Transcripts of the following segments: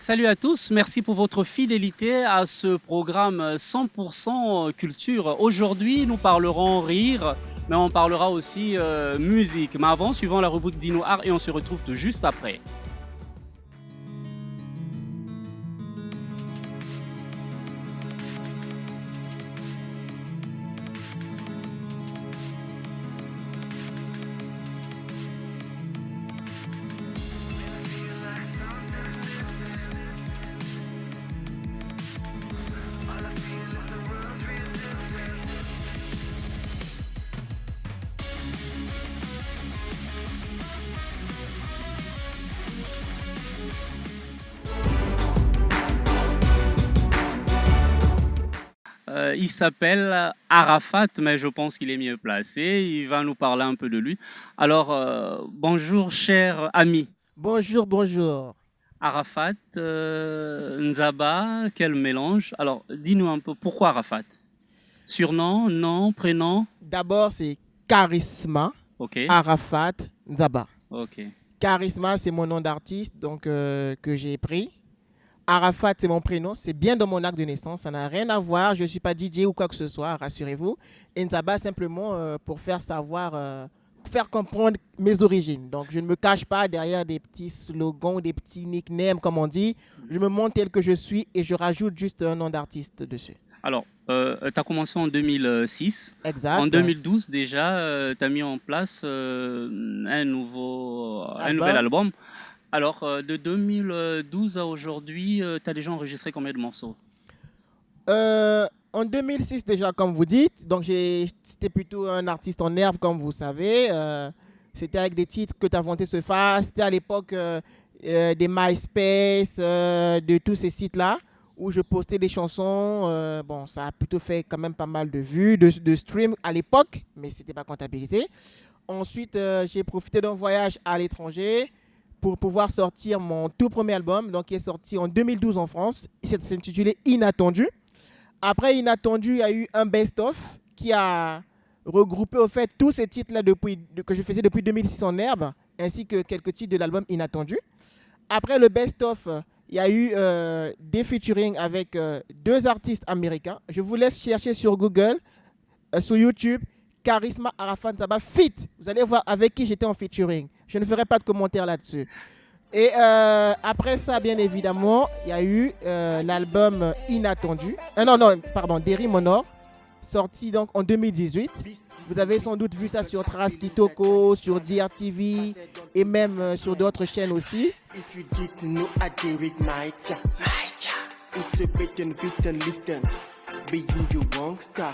Salut à tous, merci pour votre fidélité à ce programme 100% culture. Aujourd'hui, nous parlerons rire, mais on parlera aussi musique. Mais avant, suivant la rubrique Dino Art et on se retrouve tout juste après. Il s'appelle Arafat, mais je pense qu'il est mieux placé. Il va nous parler un peu de lui. Alors, bonjour, cher ami. Bonjour, bonjour. Arafat, Nzaba, quel mélange. Alors, dis-nous un peu pourquoi Arafat? Surnom, nom, prénom? D'abord, c'est Charisma, Ok, Arafat, Nzaba. ok. Charisma, c'est mon nom d'artiste donc, que j'ai pris. Arafat, c'est mon prénom. C'est bien dans mon acte de naissance. Ça n'a rien à voir. Je ne suis pas DJ ou quoi que ce soit, rassurez-vous. Et Nzaba, simplement pour faire savoir, faire comprendre mes origines. Donc, je ne me cache pas derrière des petits slogans, des petits nicknames, comme on dit. Je me montre tel que je suis et je rajoute juste un nom d'artiste dessus. Alors, tu as commencé en 2006. Exact. En 2012, déjà, tu as mis en place un nouvel album. Alors, de 2012 à aujourd'hui, tu as déjà enregistré combien de morceaux? En 2006 déjà, comme vous dites, donc c'était plutôt un artiste en herbe, comme vous savez. C'était avec des titres que tu as inventé ce phase. C'était à l'époque des MySpace, de tous ces sites-là, où je postais des chansons. Bon, ça a plutôt fait quand même pas mal de vues, de streams à l'époque, mais ce n'était pas comptabilisé. Ensuite, j'ai profité d'un voyage à l'étranger pour pouvoir sortir mon tout premier album, donc qui est sorti en 2012 en France. C'est intitulé Inattendu. Après Inattendu, il y a eu un best-of qui a regroupé au fait tous ces titres-là que je faisais depuis 2006 en herbe, ainsi que quelques titres de l'album Inattendu. Après le best-of, il y a eu des featuring avec deux artistes américains. Je vous laisse chercher sur Google, sur YouTube, Charisma Arafat Nzaba Fit. Vous allez voir avec qui j'étais en featuring. Je ne ferai pas de commentaires là-dessus. Et après ça, bien évidemment, il y a eu l'album Inattendu. Derry Monor, sorti donc en 2018. Vous avez sans doute vu ça sur Trace Kitoko, sur DRTV et même sur d'autres chaînes aussi. Being you wrongster,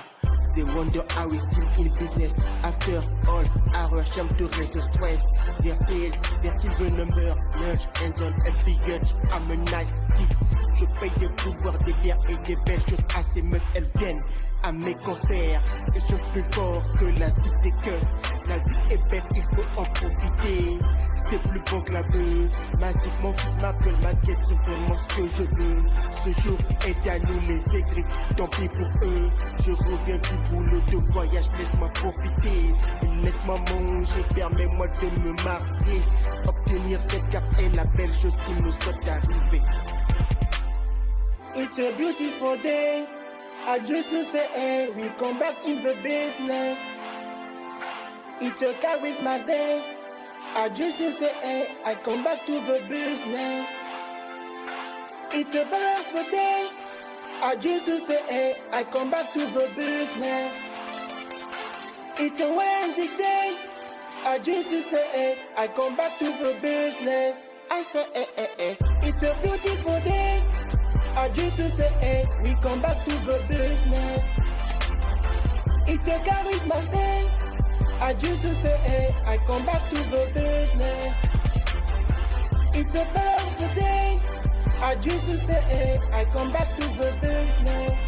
they wonder how we still in business. After all, our shame to raise the stress. Their sales, their silver number, lunch, hands on every yacht. I'm a nice kid. Je paye le pouvoir des biens et des belles choses à ces meufs, elles viennent à mes concerts. Et je suis plus fort que la cité que la vie est belle, il faut en profiter. C'est plus bon que la vue. Massif, mon fils m'appelle, ma quête, c'est vraiment ce que je veux. Ce jour est à nous les aigris, tant pis pour eux. Je reviens du boulot de voyage, laisse-moi profiter. Laisse-moi manger, permets-moi de me marier. Obtenir cette carte est la belle chose qui nous soit arrivée. It's a beautiful day. I just to say, hey, we come back in the business. It's a Christmas day. I just to say, hey, I come back to the business. It's a birthday. I just to say, hey, I come back to the business. It's a Wednesday. I just to say, hey, I come back to the business. I say, hey, hey, hey. It's a beautiful day. I just to say, hey, we come back to the business. It's a Christmas day. I just to say, hey, I come back to the business. It's a birthday. I just to say, hey, I come back to the business.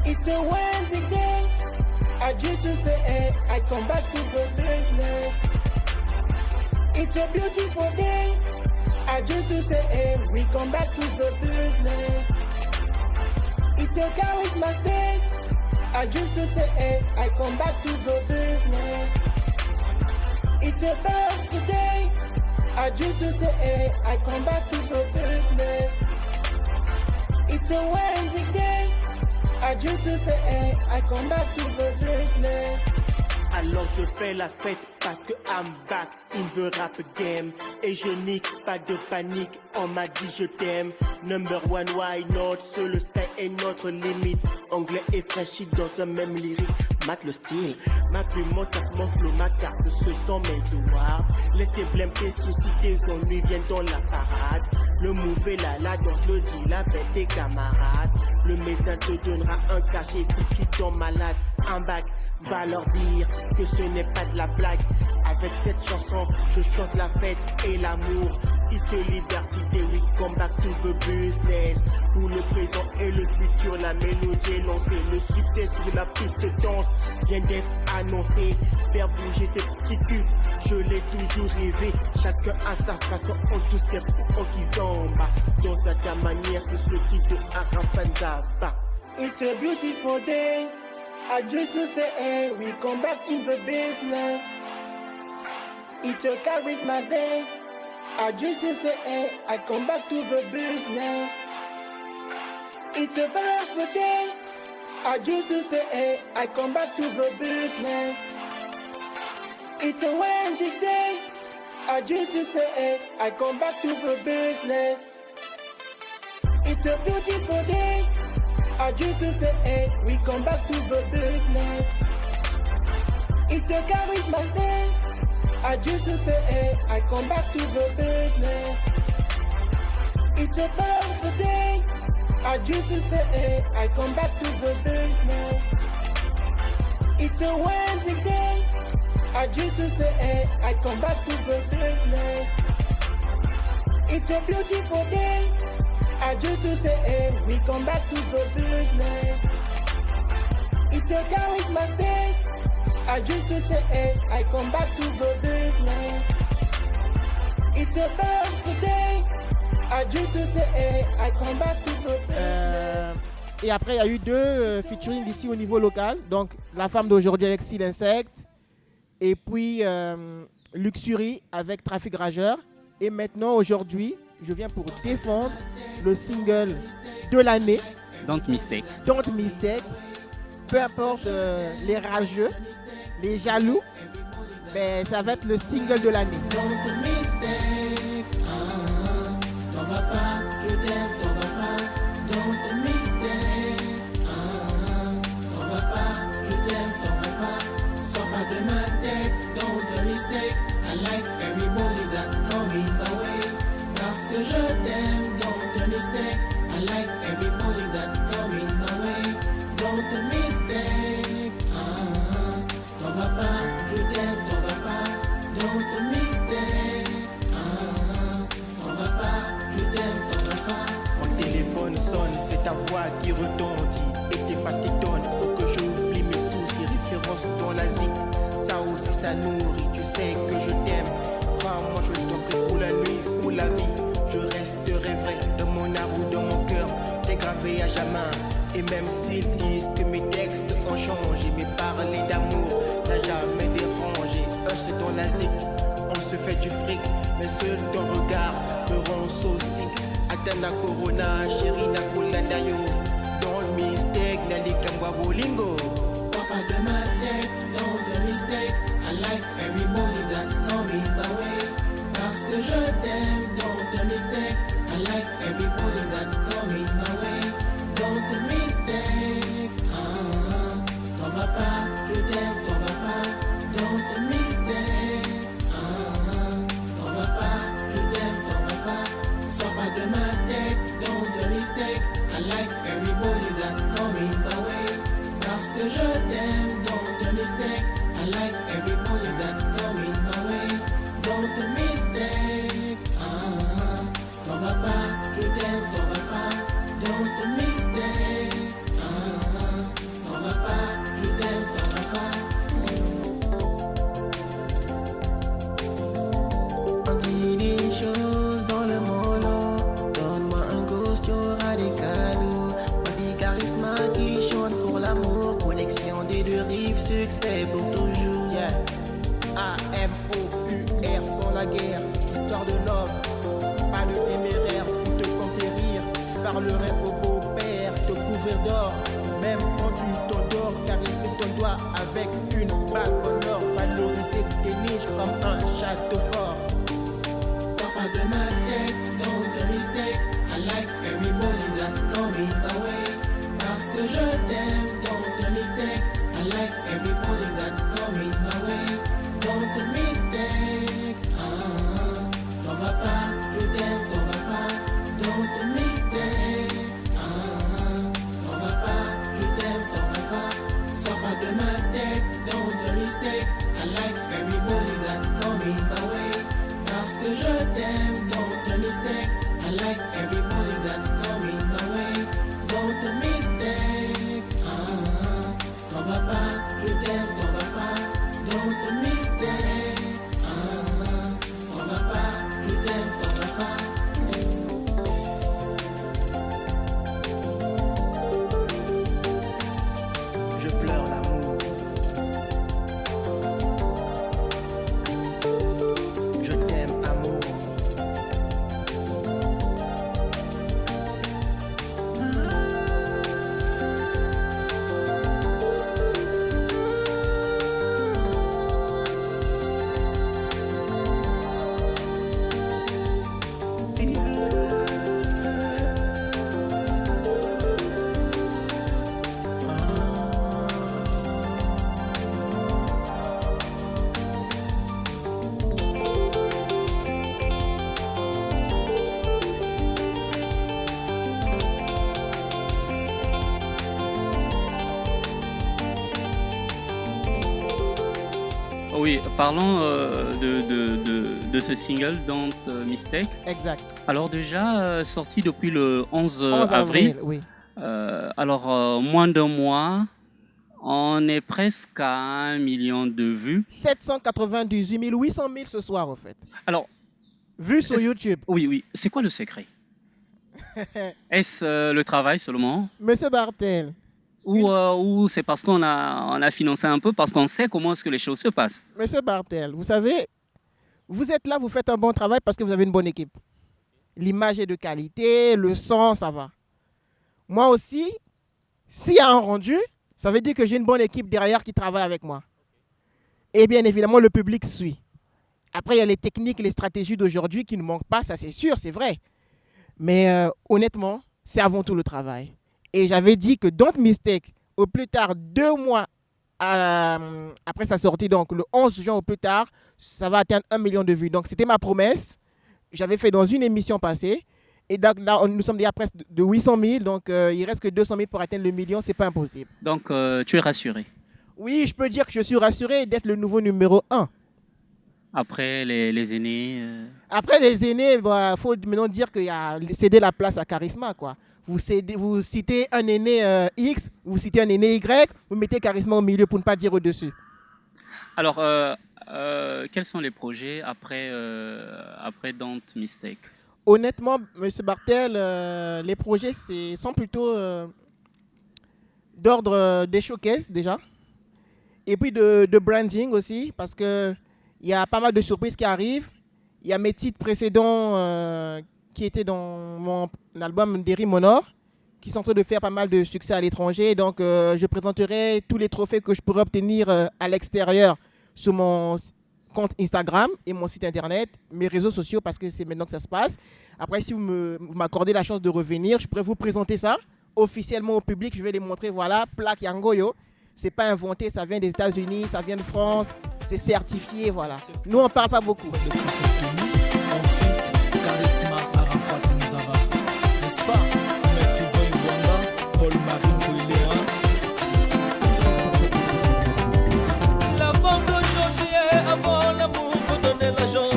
It's a Wednesday. I just to say, hey, I come back to the business. It's a beautiful day. I just to say, hey, we come back to the business. It's a Christmas day. I just to say, hey, I come back to the business. It's a birthday. I just to say, hey, I come back to the business. It's a Wednesday day. I just to say, hey, I come back to the business. Alors je fais la fête parce que I'm back in the rap game. Et je nique, pas de panique, on m'a dit je t'aime. Number one, why not? Seul le sky est notre limite. Anglais et fraîchi dans un même lyrique. Mate le style, ma plume, mon taf, mon flow, ma carte, ce sont mes awards. Laisse tes blèmes, tes soucis, tes ennuis viennent dans la parade. Le move est là, la danse, le deal, appelle tes camarades. Le médecin te donnera un cachet si tu tombes malade. Un bac va leur dire que ce n'est pas de la blague. Avec cette chanson, je chante la fête et l'amour. It's a liberty day, we come back to the business. Pour le présent et le futur, la mélodie est lancée. Le succès sur la piste de danse vient d'être annoncé. Faire bouger ces petits culs, je l'ai toujours rêvé. Chacun à sa façon, on tous step ou on kizomba. Dans sa manière, c'est ce titre de Arafandava. It's a beautiful day. I just to say, hey, we come back in the business. It's a Christmas day. I just to say, hey, I come back to the business. It's a birthday. I just to say, hey, I come back to the business. It's a Wednesday day. I just to say, hey, I come back to the business. It's a beautiful day. I just to say, hey, we come back to the business. It's a Christmas day. I just to say, hey, I come back to the business. It's a birthday. I just to say, hey, I come back to the business. It's a Wednesday day. I just to say, hey, I come back to the business. It's a beautiful day. I just to say, hey, we come back to the business. It's a Christmas day. I just to say, hey, I come back to the business. It's a birthday. I just to say, hey, I come back to the business. Et après, il y a eu deux featuring ici au niveau local. Donc, La Femme d'aujourd'hui avec Seal Insect. Et puis, Luxury avec Trafic Rageur. Et maintenant, aujourd'hui, je viens pour défendre le single de l'année. Don't Mistake. Don't Mistake. Peu importe les rageux, les jaloux, mais ça va être le single de l'année. Don't mistake, t'en vas pas, je t'aime, t'en vas pas. Don't mistake, t'en vas pas, je t'aime, t'en vas pas. Sors pas de ma tête, don't mistake. I like everybody that's coming my way. Parce que je t'aime, don't mistake. I like everybody that's coming my way. Don't mistake, t'en vas pas, je t'aime, t'en vas pas. Don't mistake, t'en vas pas, je t'aime, t'en vas pas. Mon téléphone sonne, c'est ta voix qui retentit et tes phrases qui donnent pour que j'oublie mes soucis. Référence dans la zik, ça aussi ça nourrit. Tu sais que je t'aime, crois-moi je t'en prie pour la nuit, pour la vie. Je resterai vrai dans mon art ou dans mon cœur, t'es gravé à jamais. Et même s'ils disent que mes textes ont changé, mais parler d'amour n'a jamais dérangé. C'est dans la zik, on se fait du fric, mais seul ton regard me rend saucique. Atana Corona, chérie Nakolanda yo. Don't mistake, Nali Kambwa Bolingo. Papa de ma tête, don't mistake. I like everybody that's coming my way. Parce que je t'aime, don't mistake. I like everybody that's coming my way. Don't mistake, t'en vas pas, je t'aime, t'en vas pas. Don't mistake, t'en vas pas, je t'aime, t'en vas pas. Sors pas de ma tête, don't mistake. I like everybody that's coming my way. Parce que je t'aime, don't mistake. I like everybody that's coming my way. Don't mistake, t'en vas pas, je t'aime, t'en vas pas. Don't mistake, t'en vas pas, je t'aime, t'en vas pas. On dit des choses dans le mollo. Donne-moi un ghost, y'aura des cadeaux. Voici Charisma qui chante pour l'amour. Connexion des deux rives, succès pour toujours. Yeah. AMOUR sont là la guerre, histoire de love, pas de téméraire pour te conquérir. Je parlerai au beau-père, te couvrir d'or, même quand tu t'endors, caresser ton doigt avec une bague en or, valoriser tes niches comme un château fort. Top of the market, don't mistake. I like everybody that's coming my way. Parce que je t'aime, don't mistake. I like everybody that's coming my way. Don't mistake. T'en vas pas, je t'aime, t'en vas pas. Don't mistake. T'en vas pas, je t'aime, t'en vas pas. Sors pas de ma tête, don't mistake. I like everybody that's coming my way. Parce que je t'aime, don't mistake. I like everybody that's coming my way. Don't mistake. T'en vas pas, je t'aime, t'en vas pas. Don't mistake. T'en vas pas, je t'aime, t'en vas pas. Je pleure l'amour. Je t'aime, amour. Oui, parlons de ce single, Don't Mistake. Exact. Alors déjà, sorti depuis le 11 11 avril. oui. Moins d'un mois, on est presque à 1 million de vues. 798 800 000 ce soir, en fait. Alors, Vu sur Est-ce- YouTube. oui, c'est quoi le secret? Est-ce le travail seulement? Monsieur Bartel, Ou c'est parce qu'on a financé un peu, parce qu'on sait comment est-ce que les choses se passent? Monsieur Bartel, vous savez, vous êtes là, vous faites un bon travail parce que vous avez une bonne équipe. L'image est de qualité, le son, ça va. Moi aussi, s'il y a un rendu, ça veut dire que j'ai une bonne équipe derrière qui travaille avec moi. Et bien évidemment, le public suit. Après, il y a les techniques, les stratégies d'aujourd'hui qui ne manquent pas, ça c'est sûr, c'est vrai. Mais honnêtement, c'est avant tout le travail. Et j'avais dit que Don't Mistake, au plus tard 2 mois après sa sortie, donc le 11 juin au plus tard, ça va atteindre 1 million de vues. Donc c'était ma promesse. J'avais fait dans une émission passée. Et donc, là, nous sommes déjà presque de 800 000. Donc il reste que 200 000 pour atteindre le million. Ce n'est pas impossible. Donc, tu es rassuré. Oui, je peux dire que je suis rassuré d'être le nouveau numéro 1. Après les aînés. Après les aînés, il faut maintenant dire qu'il y a cédé la place à Charisma, quoi. Vous citez un aîné X, vous citez un aîné Y, vous mettez Charisma au milieu pour ne pas dire au-dessus. Alors, quels sont les projets après Don't Mistake? Honnêtement, M. Bartel, les projets sont plutôt d'ordre des showcases déjà, et puis de branding aussi, parce qu'il y a pas mal de surprises qui arrivent. Il y a mes titres précédents qui étaient dans mon album Derry Monor, qui sont en train de faire pas mal de succès à l'étranger. Donc, je présenterai tous les trophées que je pourrais obtenir à l'extérieur sur mon compte Instagram et mon site internet, mes réseaux sociaux, parce que c'est maintenant que ça se passe. Après, si vous m'accordez la chance de revenir, je pourrais vous présenter ça officiellement au public. Je vais les montrer, voilà, plaque Yangoyo. C'est pas inventé, ça vient des États-Unis, ça vient de France, c'est certifié, voilà. Nous, on parle pas beaucoup. Charisma, Arafat Nzara, n'est-ce pas? Maître Yvan Rwanda, Paul-Marie Mouiléa. La femme d'aujourd'hui est avant l'amour, faut donner l'argent.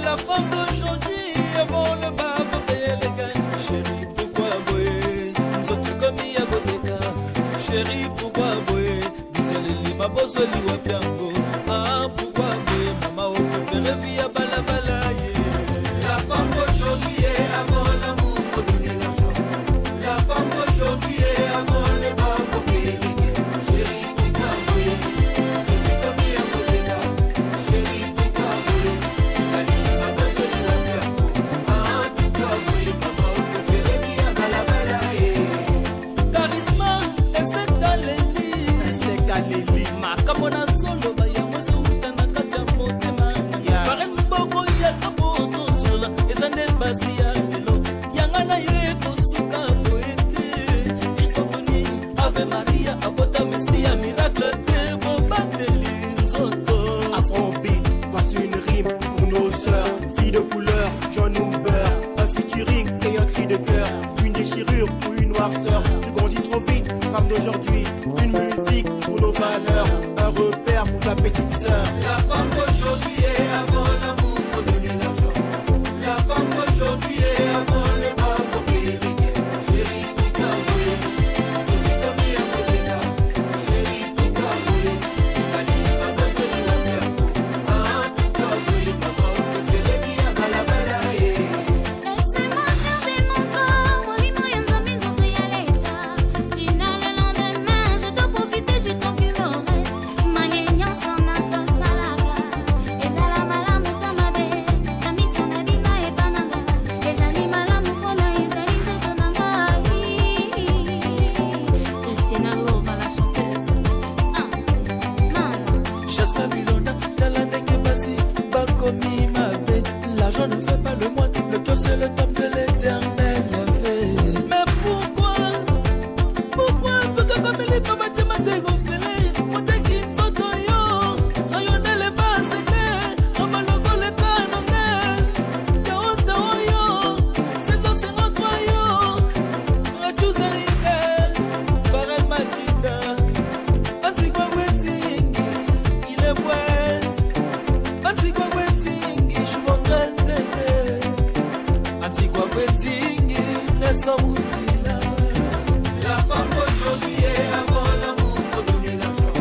La femme d'aujourd'hui avant le bas, faut payer les gains. Chérie, pourquoi boyer? Nous autres comme il y a Godeka. Chérie, pourquoi boyer? Disait les lima, bosso, liwa, piango. Ah, pourquoi boyer? Maman, au préféré, via balabala, La femme d'aujourd'hui est avant l'amour, faut donner l'argent. La femme d'aujourd'hui est avant le bas, faut payer les gains. Chérie, pourquoi boyer? C'est comme il y a Godeka. Chérie, pourquoi boyer? La femme d'aujourd'hui est avant l'amour, faut donner l'argent. La femme d'aujourd'hui est avant le bas, faut payer les gains. Chérie, tout à brûler. C'est qui t'a mis à côté là. Chérie, tout à brûler. Ça dit que t'as besoin de la terre. Ah, tout à brûler, papa. Que fait les filles à balabala, Laissez-moi garder mon corps, moi lui moyen de mes à l'état. Gina le lendemain, je dois profiter du temps qui me reste. Ma réunion s'en a que salaga. Et ça la malamu tamabe, la mise en abima et bananga. Et ça ni malamu kona, et ça ni zetonanga. Christina Rova, la chanteuse. Maman. chasse la bilonda, tala ndenge basi, bakomi mabe. L'argent ne fait pas le moine, le cœur c'est le temple de l'éternel Yahvé. Mais pourquoi tout a comme les papas tu m'as dégonflé? Mon tekin soto yo, rayonne les bases, on va le coller canonné. Yaonda yo, c'est ton sénat yo, Rachou Zalika, Farel Makita, Antigua Wedding, il est ouest. Antigua Wedding, je vois grandir. Antigua Wedding, Nelson Moutila. La femme d'aujourd'hui est avant l'amour, faut donner l'argent.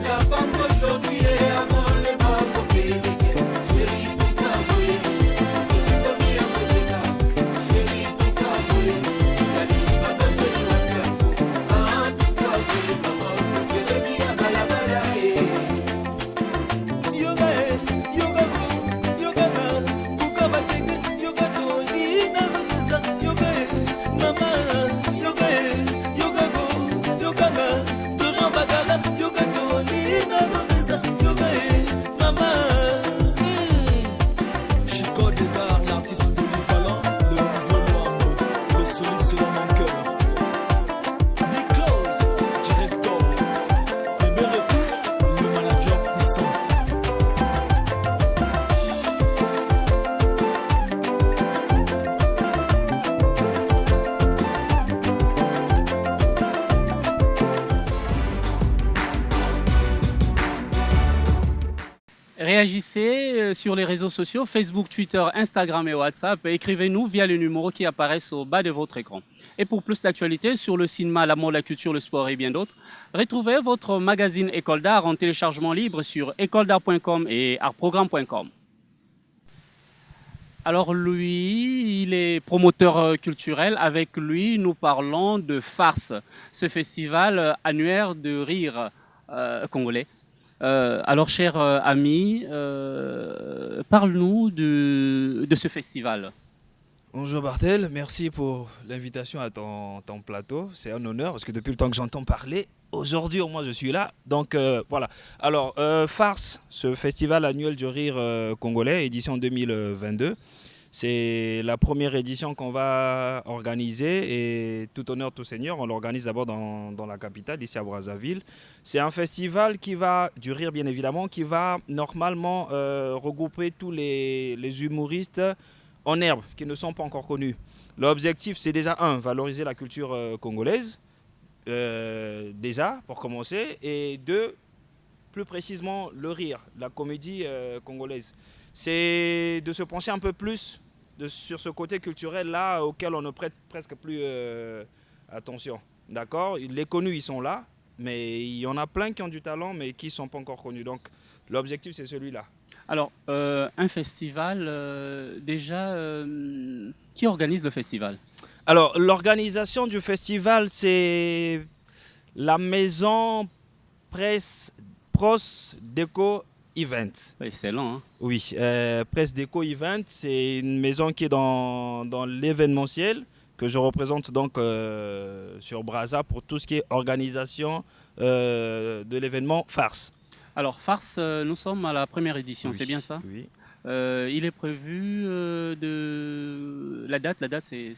La femme d'aujourd'hui est avant le bas, faut payer les gains. Chérie, tout à brûler. C'est qui t'a mis à côté là. Chérie, tout à brûler. Ça dit qu'il m'a besoin de la terre. Ah, tout à brûler, papa. Que fait les filles à balabala, Yoga, yoga go, yoga na, kuka bateke, yoga toli na roteza, yoga mama, yoga go, yoga na, dorian bagala, yoga toli na roteza, yoga mama. Chico Degard, l'artiste polyvalent, le nouveau Noamo, le soliste dans mon cœur. Big Close, director, Bébé Retou, le manager puissant. Réagissez sur les réseaux sociaux, Facebook, Twitter, Instagram et WhatsApp. Et écrivez-nous via les numéros qui apparaissent au bas de votre écran. Et pour plus d'actualités sur le cinéma, l'amour, la culture, le sport et bien d'autres, retrouvez votre magazine École d'art en téléchargement libre sur écoledart.com et artprogramme.com. Alors lui, il est promoteur culturel. Avec lui, nous parlons de Farce, ce festival annuaire de rire congolais. Alors, cher ami, parle-nous de ce festival. Bonjour Bartel, merci pour l'invitation à ton plateau. C'est un honneur parce que depuis le temps que j'entends parler, aujourd'hui au moins je suis là. Donc voilà. Alors, Farce, ce festival annuel du rire congolais, édition 2022. C'est la première édition qu'on va organiser et tout honneur, tout seigneur, on l'organise d'abord dans la capitale, ici à Brazzaville. C'est un festival qui va, du rire bien évidemment, qui va normalement regrouper tous les humoristes en herbe qui ne sont pas encore connus. L'objectif, c'est déjà, valoriser la culture congolaise, déjà, pour commencer, et deux, plus précisément, le rire, la comédie congolaise. C'est de se pencher un peu plus sur ce côté culturel-là auquel on ne prête presque plus attention. D'accord ? Les connus, ils sont là, mais il y en a plein qui ont du talent, mais qui ne sont pas encore connus. Donc, l'objectif, c'est celui-là. Alors, un festival, qui organise le festival? Alors, l'organisation du festival, c'est la maison Pros Déco Event. Oui, c'est lent. Hein? Oui, Presse Déco Event, c'est une maison qui est dans l'événementiel que je représente donc sur Brazza pour tout ce qui est organisation de l'événement Farce. Alors, Farce, nous sommes à la première édition, Oui, c'est bien ça? Oui. Il est prévu la date, c'est...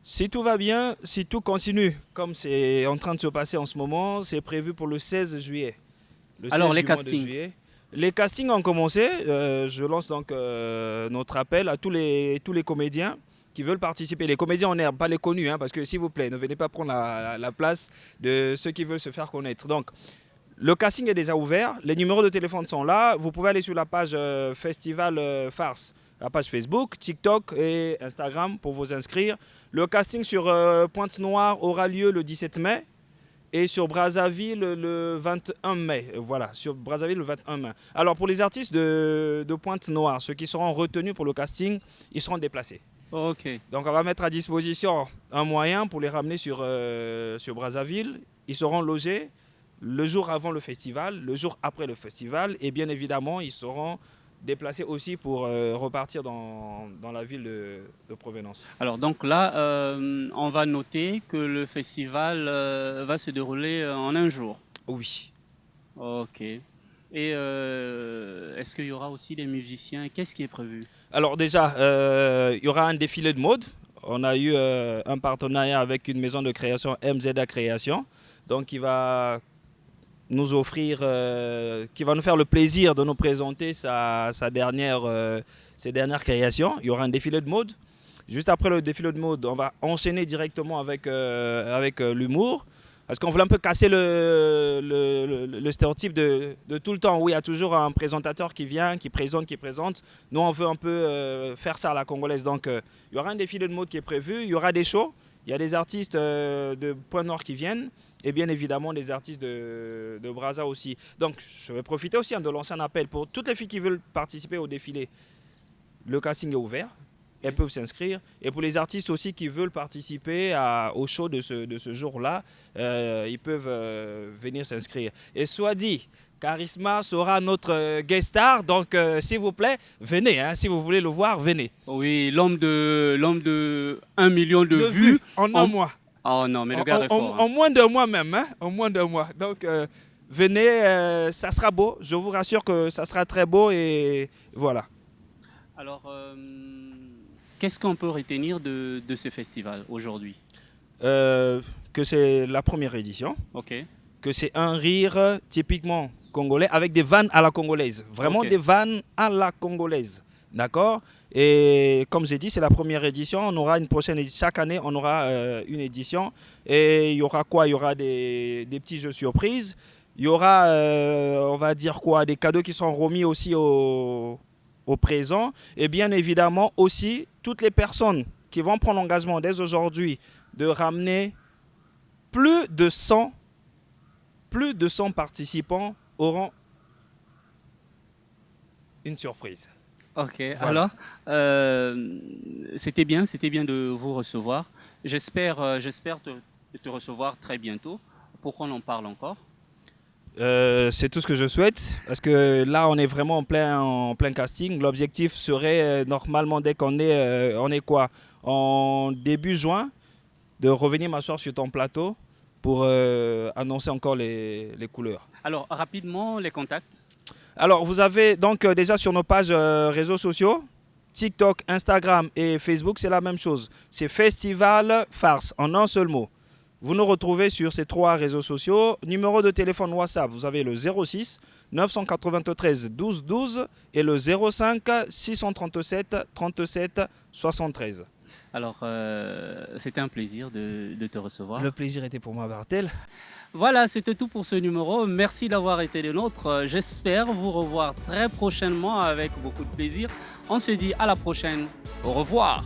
Si tout va bien, si tout continue, comme c'est en train de se passer en ce moment, c'est prévu pour le 16 juillet. Alors, les castings. Les castings ont commencé. Je lance donc notre appel à tous les comédiens qui veulent participer. Les comédiens en herbe, pas les connus, hein, parce que s'il vous plaît, ne venez pas prendre la place de ceux qui veulent se faire connaître. Donc, Le casting est déjà ouvert, les numéros de téléphone sont là. Vous pouvez aller sur la page Festival Farce, la page Facebook, TikTok et Instagram pour vous inscrire. Le casting sur Pointe-Noire aura lieu le 17 mai et sur Brazzaville le 21 mai. Voilà, sur Brazzaville le 21 mai. Alors pour les artistes de Pointe-Noire, ceux qui seront retenus pour le casting, ils seront déplacés. Ok. Donc on va mettre à disposition un moyen pour les ramener sur Brazzaville. Ils seront logés le jour avant le festival, le jour après le festival, et bien évidemment, ils seront déplacés aussi pour repartir dans la ville de provenance. Alors donc là, on va noter que le festival va se dérouler en un jour. Oui. Ok. Et est-ce qu'il y aura aussi des musiciens? Qu'est-ce qui est prévu? Alors déjà, il y aura un défilé de mode. On a eu un partenariat avec une maison de création, MZA Création, donc qui va nous offrir, qui va nous faire le plaisir de nous présenter ses dernières créations. Il y aura un défilé de mode. Juste après le défilé de mode, on va enchaîner directement avec l'humour. Parce qu'on voulait un peu casser le stéréotype de tout le temps où il y a toujours un présentateur qui vient, qui présente. Nous, on veut un peu faire ça à la congolaise. Donc, il y aura un défilé de mode qui est prévu. Il y aura des shows. Il y a des artistes de Point-Nord qui viennent. Et bien évidemment, des artistes de Brazza aussi. Donc, je vais profiter aussi de lancer un appel pour toutes les filles qui veulent participer au défilé. Le casting est ouvert. Elles peuvent s'inscrire. Et pour les artistes aussi qui veulent participer au show de ce jour-là, ils peuvent venir s'inscrire. Et soit dit, Charisma sera notre guest star. Donc, s'il vous plaît, venez. Hein, si vous voulez le voir, venez. Oui, l'homme de 1 million de vues en un mois. Oh non, mais le gars est fort. En moins d'un mois même. Hein, en moins d'un mois. Donc, venez, ça sera beau. Je vous rassure que ça sera très beau. Et voilà. Alors, qu'est-ce qu'on peut retenir de ce festival aujourd'hui? Que c'est la première édition. Ok. Que c'est un rire typiquement congolais avec des vannes à la congolaise. Vraiment Ok. des vannes à la congolaise. D'accord? Et comme j'ai dit, c'est la première édition. On aura une prochaine édition. Chaque année, on aura une édition. Et il y aura quoi? Il y aura des petits jeux surprises. Il y aura, on va dire quoi? Des cadeaux qui sont remis aussi au présent. Et bien évidemment aussi, toutes les personnes qui vont prendre l'engagement dès aujourd'hui de ramener plus de 100 participants auront une surprise. Ok, Voilà. alors, c'était bien de vous recevoir. J'espère te recevoir très bientôt pour qu'on en parle encore. C'est tout ce que je souhaite parce que là on est vraiment en plein casting. L'objectif serait normalement dès qu'on est en début juin de revenir m'asseoir sur ton plateau pour annoncer encore les couleurs. Alors, rapidement, les contacts. Alors vous avez donc déjà sur nos pages réseaux sociaux, TikTok, Instagram et Facebook, c'est la même chose. C'est Festival Farce en un seul mot. Vous nous retrouvez sur ces 3 réseaux sociaux. Numéro de téléphone WhatsApp, vous avez le 06 993 12 12 et le 05 637 37 73. Alors, c'était un plaisir de te recevoir. Le plaisir était pour moi, Bartel. Voilà, c'était tout pour ce numéro. Merci d'avoir été des nôtres. J'espère vous revoir très prochainement avec beaucoup de plaisir. On se dit à la prochaine. Au revoir.